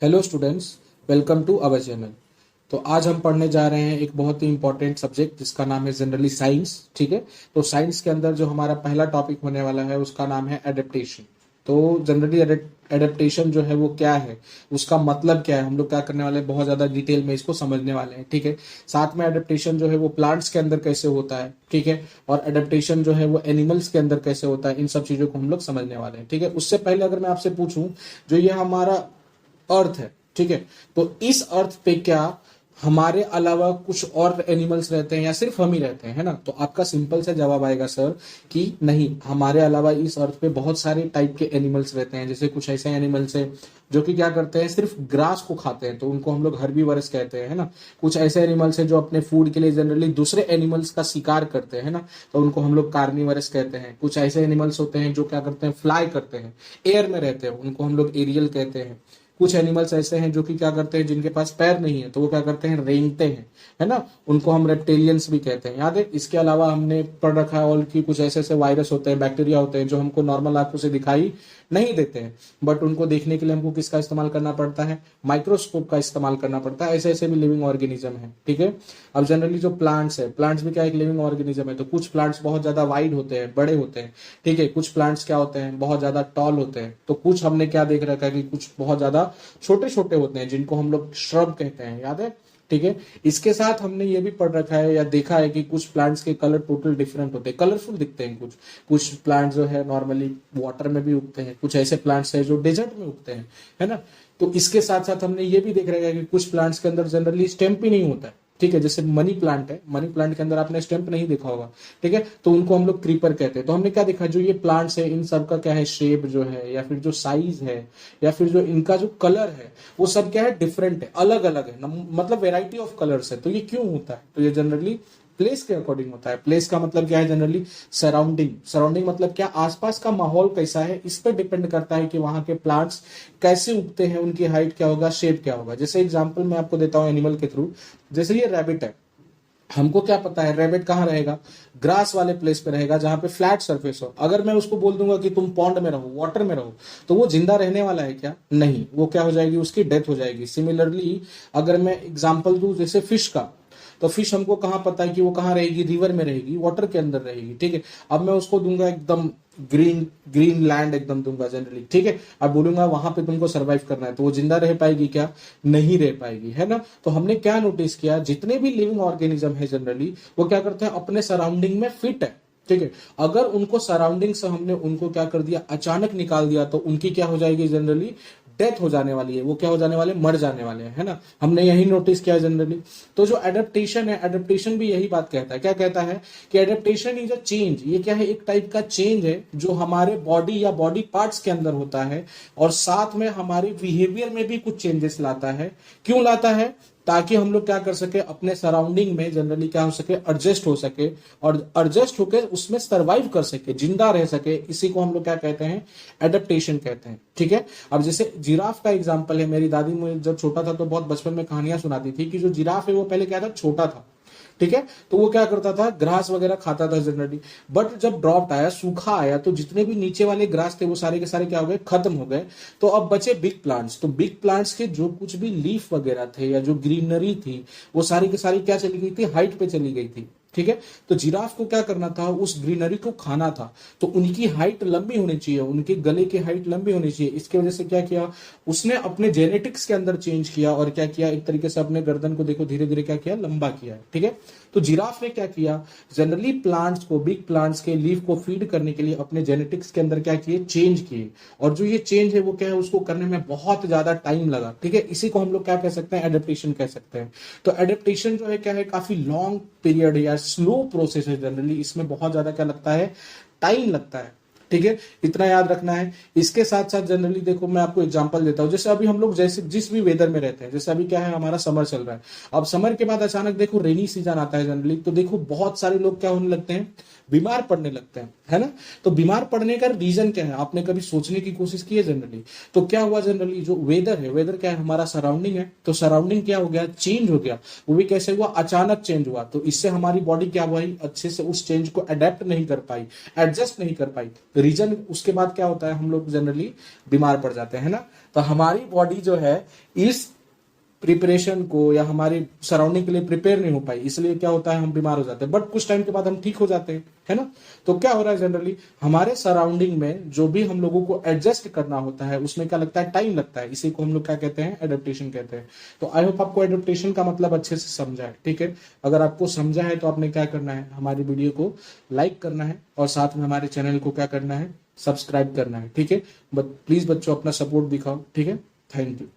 Hello students, welcome to our channel. तो आज हम पढ़ने जा रहे हैं एक बहुत ही इंपॉर्टेंट सब्जेक्ट जिसका नाम है जनरली साइंस। ठीक है, तो साइंस के अंदर जो हमारा पहला टॉपिक होने वाला है उसका नाम है एडेप्टेशन। तो जनरली एडेप्टेशन जो है वो क्या है, उसका मतलब क्या है, हम लोग क्या करने वाले हैं, बहुत ज़्यादा डिटेल में इसको समझने वाले हैं। ठीक है, साथ में एडेप्टेशन जो है वो प्लांट्स के अंदर कैसे होता है, ठीक है, और एडेप्टेशन जो है वो एनिमल्स के अंदर कैसे होता है, इन सब चीज़ों को हम लोग समझने वाले हैं। ठीक है, उससे पहले अगर मैं आपसे पूछूं, जो ये हमारा अर्थ है, ठीक है, तो इस अर्थ पे क्या हमारे अलावा कुछ और एनिमल्स रहते हैं या सिर्फ हम ही रहते हैं, है ना? तो आपका सिंपल सा जवाब आएगा सर कि नहीं, हमारे अलावा इस अर्थ पे बहुत सारे टाइप के एनिमल्स रहते हैं। जैसे कुछ ऐसे एनिमल्स हैं जो कि क्या करते हैं, सिर्फ ग्रास को खाते हैं, तो उनको हम लोग हर्बीवरस कहते हैं, है ना? कुछ ऐसे एनिमल्स हैं जो अपने फूड के लिए जनरली दूसरे एनिमल्स का शिकार करते हैं ना, तो उनको हम लोग कार्निवरस कहते हैं। कुछ ऐसे एनिमल्स होते हैं जो क्या करते हैं, फ्लाई करते हैं, एयर में रहते हैं, उनको हम लोग एरियल कहते हैं। कुछ एनिमल्स ऐसे हैं जो कि क्या करते हैं, जिनके पास पैर नहीं है, तो वो क्या करते हैं, रेंगते हैं, है ना? उनको हम रेप्टेलियंस भी कहते हैं, याद है? इसके अलावा हमने पढ़ रखा है और कि कुछ ऐसे ऐसे वायरस होते हैं, बैक्टीरिया होते हैं जो हमको नॉर्मल आंखों से दिखाई नहीं देते हैं, बट उनको देखने के लिए हमको किसका इस्तेमाल करना पड़ता है, माइक्रोस्कोप का इस्तेमाल करना पड़ता है। ऐसे ऐसे भी लिविंग ऑर्गेनिज्म है। ठीक है, अब जनरली जो प्लांट्स है, प्लांट्स भी क्या एक लिविंग ऑर्गेनिज्म है। तो कुछ प्लांट्स बहुत ज्यादा वाइड होते हैं, बड़े होते हैं, ठीक है, कुछ प्लांट्स क्या होते हैं, बहुत ज्यादा टॉल होते हैं। तो कुछ हमने क्या देख रखा है कि कुछ बहुत ज्यादा छोटे छोटे होते हैं जिनको हम लोग श्रब कहते हैं, याद है? ठीक है, इसके साथ हमने ये भी पढ़ रखा है या देखा है कि कुछ प्लांट्स के कलर टोटल डिफरेंट होते हैं, कलरफुल दिखते हैं। कुछ कुछ प्लांट्स जो है नॉर्मली वाटर में भी उगते हैं, कुछ ऐसे प्लांट्स है जो डेजर्ट में उगते हैं, है ना? तो इसके साथ साथ हमने ये भी देख रखा है कि कुछ प्लांट्स के अंदर जनरली स्टेम ही नहीं होता है। ठीक है, जैसे मनी प्लांट है, मनी प्लांट के अंदर आपने स्टेम्प नहीं देखा होगा, ठीक है, तो उनको हम लोग क्रीपर कहते हैं। तो हमने क्या देखा, जो ये प्लांट्स है इन सब का क्या है, शेप जो है या फिर जो साइज है या फिर जो इनका जो कलर है, वो सब क्या है, डिफरेंट है, अलग अलग है, मतलब वेराइटी ऑफ कलर्स है। तो ये क्यों होता है? तो ये जनरली प्लेस के अकॉर्डिंग होता है। प्लेस का मतलब क्या है, जनरली सराउंडिंग। सराउंडिंग मतलब क्या, आसपास का माहौल कैसा है, इस पर डिपेंड करता है कि वहां के प्लांट्स कैसे उगते हैं, उनकी हाइट क्या होगा, शेप क्या होगा। जैसे एग्जांपल मैं आपको देता हूं एनिमल के थ्रू। जैसे ये रैबिट है, हमको क्या पता है रैबिट कहाँ रहेगा, ग्रास वाले प्लेस पे रहेगा जहां पे फ्लैट सरफेस हो। अगर मैं उसको बोल दूंगा कि तुम पॉन्ड में रहो, वाटर में रहो, तो वो जिंदा रहने वाला है क्या? नहीं, वो क्या हो जाएगी, उसकी डेथ हो जाएगी। सिमिलरली अगर मैं एग्जांपल दूं जैसे फिश का, तो फिश हमको कहाँ पता है कि वो कहाँ रहेगी, रिवर में रहेगी, वाटर के अंदर रहेगी। ठीक है, अब मैं उसको दूंगा एकदम ग्रीन ग्रीन लैंड एकदम दूंगा जनरली, ठीक है, अब बोलूंगा वहां पे तुमको सरवाइव करना है, तो वो जिंदा रह पाएगी क्या? नहीं रह पाएगी, है ना? तो हमने क्या नोटिस किया, जितने भी लिविंग ऑर्गेनिज्म है जनरली वो क्या करते हैं, अपने सराउंडिंग में फिट है। ठीक है, अगर उनको सराउंडिंग से हमने उनको क्या कर दिया, अचानक निकाल दिया, तो उनकी क्या हो जाएगी, जनरली डेथ हो जाने वाली है। वो क्या हो जाने वाले, मर जाने वाले हैं, है ना? हमने यही नोटिस किया जनरली। तो जो एडेप्टेशन है, एडेप्टेशन भी यही बात कहता है। क्या कहता है कि एडेप्टेशन इज अ चेंज। ये क्या है, एक टाइप का चेंज है जो हमारे बॉडी या बॉडी पार्ट्स के अंदर होता है और साथ में हमारे बिहेवियर में भी कुछ चेंजेस लाता है। क्यों लाता है? ताकि हम लोग क्या कर सके, अपने सराउंडिंग में जनरली क्या हो सके, एडजस्ट हो सके, और एडजस्ट होकर उसमें सरवाइव कर सके, जिंदा रह सके। इसी को हम लोग क्या कहते हैं, एडेप्टेशन कहते हैं। ठीक है, अब जैसे जिराफ का एग्जांपल है, मेरी दादी मुझे जब छोटा था तो बहुत बचपन में कहानियां सुनाती थी कि जो जिराफ है वो पहले क्या था, छोटा था, ठीक है, तो वो क्या करता था, ग्रास वगैरह खाता था जनरली। बट जब ड्रॉप आया, सूखा आया, तो जितने भी नीचे वाले ग्रास थे वो सारे के सारे क्या हो गए, खत्म हो गए। तो अब बचे बिग प्लांट्स। तो बिग प्लांट्स के जो कुछ भी लीफ वगैरह थे या जो ग्रीनरी थी, वो सारी की सारी क्या चली गई थी, हाइट पे चली गई थी। ठीक है, तो जिराफ को क्या करना था, उस ग्रीनरी को खाना था, तो उनकी हाइट लंबी होनी चाहिए, उनके गले की हाइट लंबी होनी चाहिए। इसकी वजह से क्या किया, उसने अपने जेनेटिक्स के अंदर चेंज किया और क्या किया, एक तरीके से अपने गर्दन को देखो धीरे धीरे क्या किया, लंबा किया। ठीक है, तो जिराफ ने क्या किया, जनरली प्लांट्स को, बिग प्लांट्स के लीफ को फीड करने के लिए अपने जेनेटिक्स के अंदर क्या किए, चेंज किए। और जो ये चेंज है वो क्या है, उसको करने में बहुत ज्यादा टाइम लगा। ठीक है, इसी को हम लोग क्या कह सकते हैं, एडेप्टेशन कह सकते हैं। तो एडेप्टेशन जो है क्या है, काफी लॉन्ग पीरियड या स्लो प्रोसेस है जनरली, इसमें बहुत ज्यादा क्या लगता है, टाइम लगता है। ठीक है, इतना याद रखना है। इसके साथ साथ जनरली देखो, मैं आपको एग्जांपल देता हूं। जैसे अभी हम लोग जैसे जिस भी वेदर में रहते हैं, जैसे अभी क्या है, हमारा समर चल रहा है। अब समर के बाद अचानक देखो रेनी सीजन आता है जनरली, तो देखो बहुत सारे लोग क्या होने लगते हैं, बीमार पड़ने लगते हैं, है ना? तो बीमार पड़ने का रीजन क्या है, आपने कभी सोचने की कोशिश की है जनरली? तो क्या हुआ, जनरली जो वेदर है, वेदर क्या है, हमारा सराउंडिंग है, तो सराउंडिंग क्या हो गया, चेंज हो गया। वो भी कैसे हुआ, अचानक चेंज हुआ। तो इससे हमारी बॉडी क्या हुआ, अच्छे से उस चेंज को अडेप्ट नहीं कर पाई, एडजस्ट नहीं कर पाई। रीजन उसके बाद क्या होता है, हम लोग जनरली बीमार पड़ जाते हैं, है ना? तो हमारी बॉडी जो है इस प्रिपरेशन को या हमारी सराउंडिंग के लिए प्रिपेयर नहीं हो पाई, इसलिए क्या होता है हम बीमार हो जाते हैं, बट कुछ टाइम के बाद हम ठीक हो जाते हैं, है ना। तो क्या हो रहा है जनरली हमारे सराउंडिंग में जो भी हम लोगों को एडजस्ट करना होता है उसमें क्या लगता है, टाइम लगता है। इसी को हम लोग क्या कहते हैं, एडेप्टेशन कहते हैं। तो आई होप आपको एडेप्टेशन का मतलब अच्छे से समझा है, ठीक है। अगर आपको समझा है तो आपने क्या करना है, हमारी वीडियो को लाइक करना है और साथ में हमारे चैनल को क्या करना है, सब्सक्राइब करना है, ठीक है। बट प्लीज बच्चों अपना सपोर्ट दिखाओ, ठीक है। Thank you.